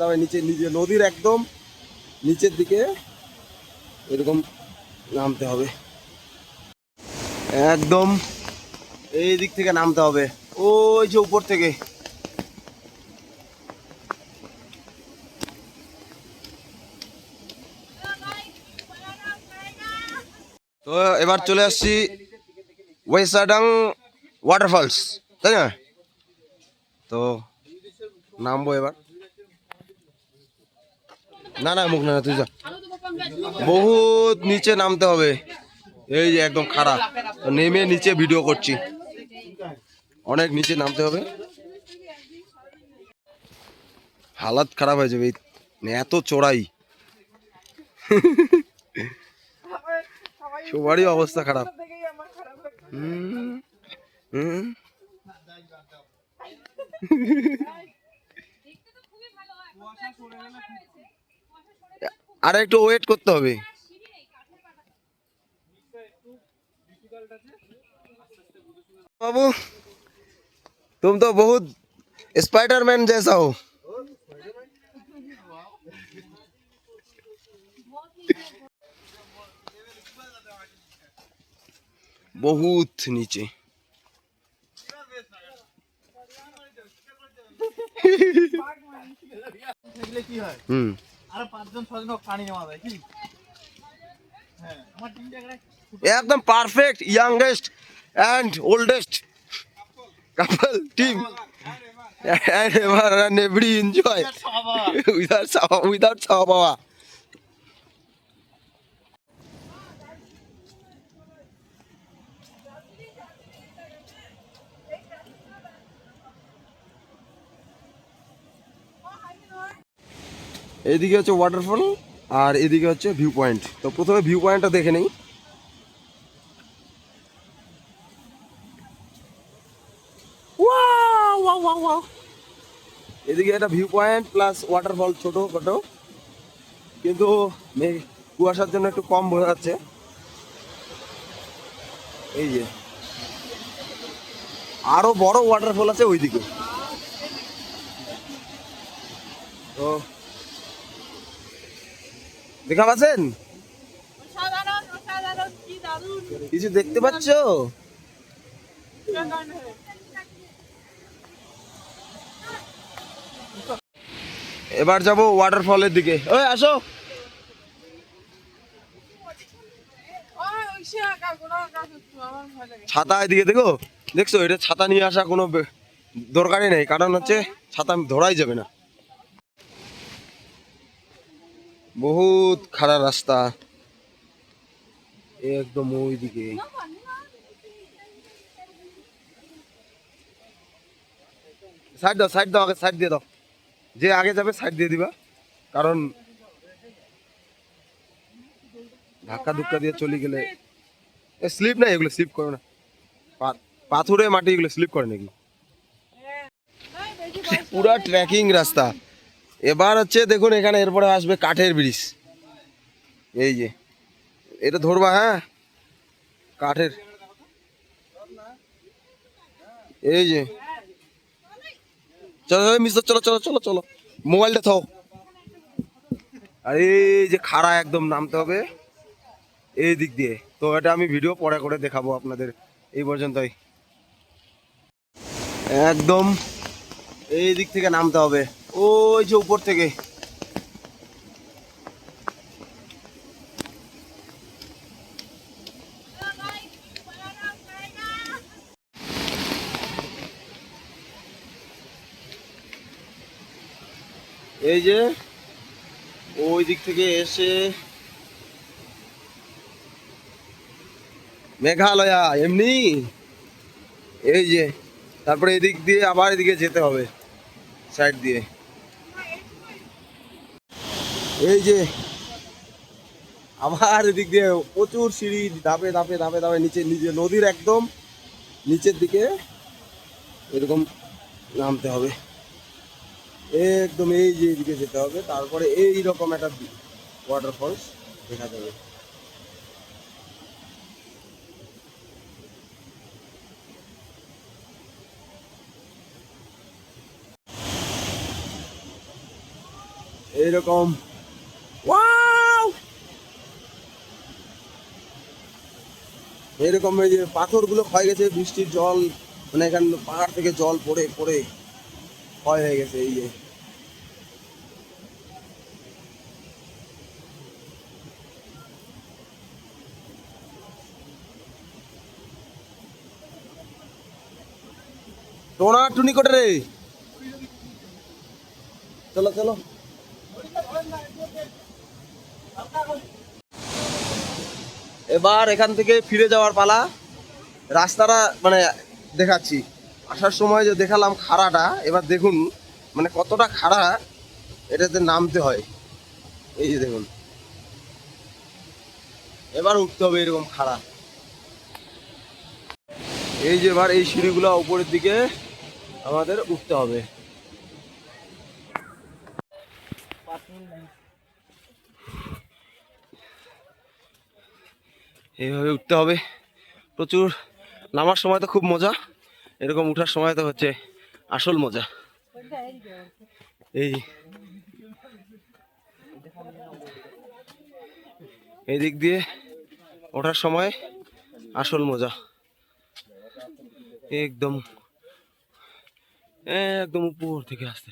তবে নিচে নদীর একদম নিচের দিকে এরকম নামতে হবে, একদম এই দিক থেকে নামতে হবে, ওই যে উপর থেকে। তো এবার চলে আসছি ওয়েসাডাং ওয়াটারফলস, তাই না? তো নামবো এবার। না না মুখ না, তুই যা, বহুত নিচে নামতে হবে, এই যে একদম খারাপ। নেমে নিচে ভিডিও করছি, অনেক নিচে নামতে হবে, হালাত খারাপ হয়ে যাবে এত চড়াই। সবারই অবস্থা খারাপ। আর একটু ওয়েট করতে হবে। बाबू तुम तो बहुत स्पाइडरमैन जैसा हो। बहुत नीचे। एकदम perfect youngest and oldest couple team and everybody enjoy without Sawa. এদিকে হচ্ছে ওয়াটারফল আর এদিকে হচ্ছে ভিউ পয়েন্ট। তো প্রথমে ভিউ পয়েন্টটা দেখে নেই। এদিকে একটা ভিউ পয়েন্ট প্লাস ওয়াটারফল, ছোট খাটো, কিন্তু কুয়াশার জন্য একটু কম বোঝা যাচ্ছে। এই যে আরো বড় ওয়াটারফল আছে ওইদিকে। তো দেখা পাচ্ছেন? কিছু দেখতে পাচ্ছ? এবার যাব ওয়াটারফলের দিকে। ওই আসো। ছাতা এদিকে দেখো, দেখছো? এটা ছাতা নিয়ে আসা কোনো দরকারই নেই, কারণ হচ্ছে ছাতা ধরাই যাবে না, বহুত খারাপ রাস্তা একদম ওই দিকে। সাইড দাও, সাইড দাও, আগে সাইড দিয়ে দাও, যে আগে যাবে সাইড দিয়ে দিবা, কারণ ধাক্কা ধুক্কা দিয়ে চলে গেলে স্লিপ নাই, এগুলো স্লিপ করে না, পাথুরে মাটি এগুলো স্লিপ করে নাকি। পুরা ট্রেকিং রাস্তা। এবার হচ্ছে দেখুন এখানে এরপরে আসবে কাঠের ব্রিজ, এই যে এটা ধরবা, হ্যাঁ কাঠের, এই যে চলো মিস্টার, চলো চলো চলো চলো, মোবাইলটা থাও। আর এই যে খাড়া একদম নামতে হবে এই দিক দিয়ে। তো এটা আমি ভিডিও পরে করে দেখাবো আপনাদের। এই পর্যন্তই, একদম এই দিক থেকে নামতে হবে, ওই যে উপর থেকে। এই যে ওই দিক থেকে এসে মেঘালয়া এমনি, এই যে তারপরে এদিক দিয়ে আবার এদিকে যেতে হবে সাইড দিয়ে। এই যে আবার এদিক দিয়ে প্রচুর সিঁড়ি, ধাপে ধাপে ধাপে ধাপে নিচে নদীর একদম নিচের দিকে এরকম নামতে হবে, একদম এই যে এদিকে যেতে হবে, তারপরে এই রকম একটা ওয়াটারফলস দেখা যাবে। এইরকম ওয়াও, এরকম এই যে পাথরগুলো ক্ষয় গেছে বৃষ্টির জল, মানে এখানে পাহাড় থেকে জল পড়ে পড়ে ক্ষয় হয়ে গেছে। এই যে টোনা টুনি কোটে রে, চলো চলো। এবার এখান থেকে ফিরে যাওয়ার পালা। রাস্তাটা মানে দেখাচ্ছি, আসার সময় যে দেখালাম খাড়াটা, এবার দেখুন মানে কতটা খাড়া এটাতে নামতে হয়। এই যে দেখুন, এবার উঠতে হবে এরকম খাড়া। এই যে এবার এই সিঁড়িগুলো উপরের দিকে আমাদের উঠতে হবে। এইভাবে উঠতে হবে। প্রচুর নামার সময় তো খুব মজা, এরকম উঠার সময় তো হচ্ছে আসল মজা। এই এই দিক দিয়ে ওঠার সময় আসল মজা। একদম একদম উপর থেকে আসতে